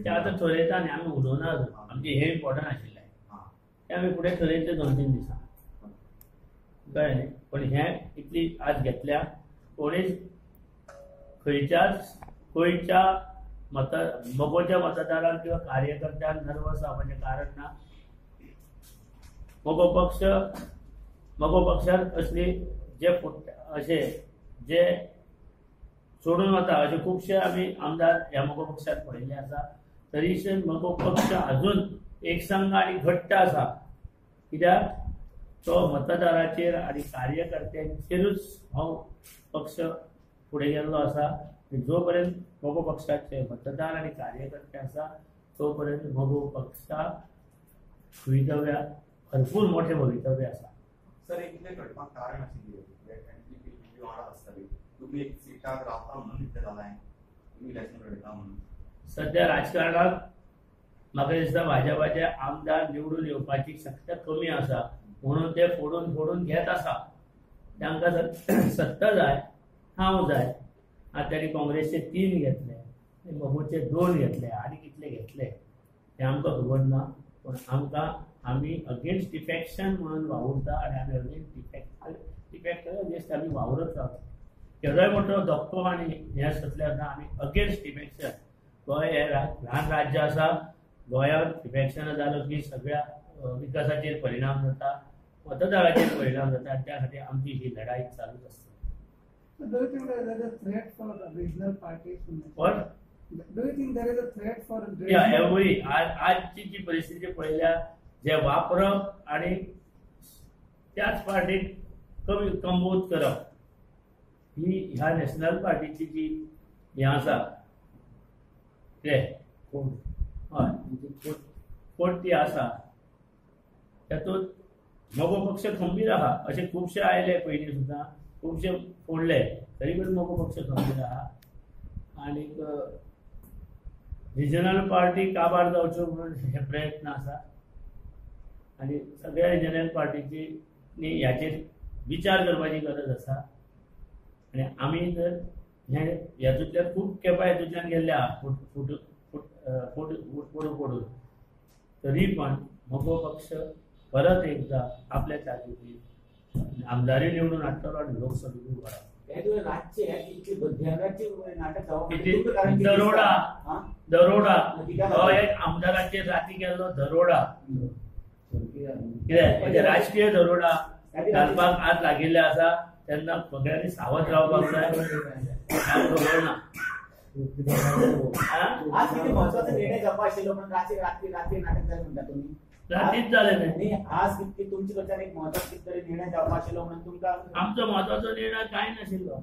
ते आता ठरयता आनी आमी उलोवना आमचे हे इम्पॉर्टंट आशिल्ले ते आमी फुडें ठरयतले 2-3 दिसां कळ्ळें न्ही. पण हे इतली आज घेतल्या कोणीच खंयच्या मोगोच्या मतदारांक किंवा कार्यकर्त्यांक नर्वस जावपाचें कारण ना. मोगो पक्षान असली अशे जे सोडून वता अशे खुबशे आमी आमदार ह्या मोगो पक्षात पळयल्ले आसा. तरीसुद्दां मोगो पक्ष अजून एकसंघ आनी घट्ट आसा कित्याक तो मतदाराचेर आनी कार्यकर्त्यांचेरूच हो पक्ष फुडें गेल्लो आसा. जो पर्यंत मोगो पक्षाचे मतदार आनी कार्यकर्ते आसा तो पर्यंत मोगो पक्षाक भवितव्य भरपूर मोठे भवितव्य आसा. सर इतले घडपाक कारण आशिल्लें वाडा आसतली तुम्ही एक सिटाक रावता म्हणून इतलें जालां तुम्ही इलेक्शन लढता म्हणून. सध्या राजकारणात म्हाका दिसता भाजपाचे आमदार निवडून येवपाची शक्यता कमी आसा म्हणून ते फोडून घेत आसा. तांकां सत्ता जाय हांव जाय. आता त्यांनी काँग्रेसचे 3 घेतले मोगोचे 2 घेतले आनी कितले घेतले ते आमकां खबर ना. पण आमी अगेन्स्ट डिफेक्शन म्हणून वावुरता आनी आमी अगेन्स्ट डिफेक्ट आमी वावरत रावता. केदोय मोठो धक्को आनी हे सुटल्यार आमी अगेन्स्ट डिफेक्शन. गोंय हे ल्हान राज्य आसा. गोंयांत डिफेक्शन जालो की सगळ्या विकासाचेर परिणाम जाता मतदाराचेर परिणाम जाता. त्या खातीर आमची ही लढाई चालूच आसता. Do you think there is a threat for regional parties? What? Do you think there is a threat for? Yeah, every आजची जी परिस्थिती पळयल्या जे वापरप आणि त्याच पार्टीक कमवूत करप ही ह्या नॅशनल पार्टीची जी हे आसा ते हय कोण ती आसा तातूंत मोगो पक्ष खंबीर आहा. अशे खुबशे आयले पयलीं सुद्दां खुबशे फोडले तरी पण मोगो पक्ष खंबीर आहा. आनीक रिजनल पार्टी काबार जावच्यो म्हणून हे प्रयत्न आसा आनी सगळ्या रिजनल पार्टीची ह्याचेर विचार करपाची गरज आसा. आनी आमी जर हेतूंतल्यान खूब केपां हेतूंतल्यान गेल्ले आहा फोडून तरी पण मोगो पक्ष परत एकदा आपल्या ताकदीन आमदारी निवडून हाडटलो आनी लोकसभेक उबो दरोडा हो एक आमदाराचेर राती केल्लो दरोडा कितें राजकीय दरोडा घालपाक आज लागिल्ले आसा. तेन्ना सगळ्यांनी सावध रावपाक जाय. खबर ना आज किती महत्वाचा निर्णय घेवपा आशिल्लो पण रात्री नाटक जालें म्हणटा तुमी. रातीच जालें न्ही. आज कितकी तुमचे कडच्यान एक महत्वाचो कितें तरी निर्णय घेवपा आशिल्लो म्हणून तुमकां. आमचो महत्वाचो निर्णय कांय नाशिल्लो.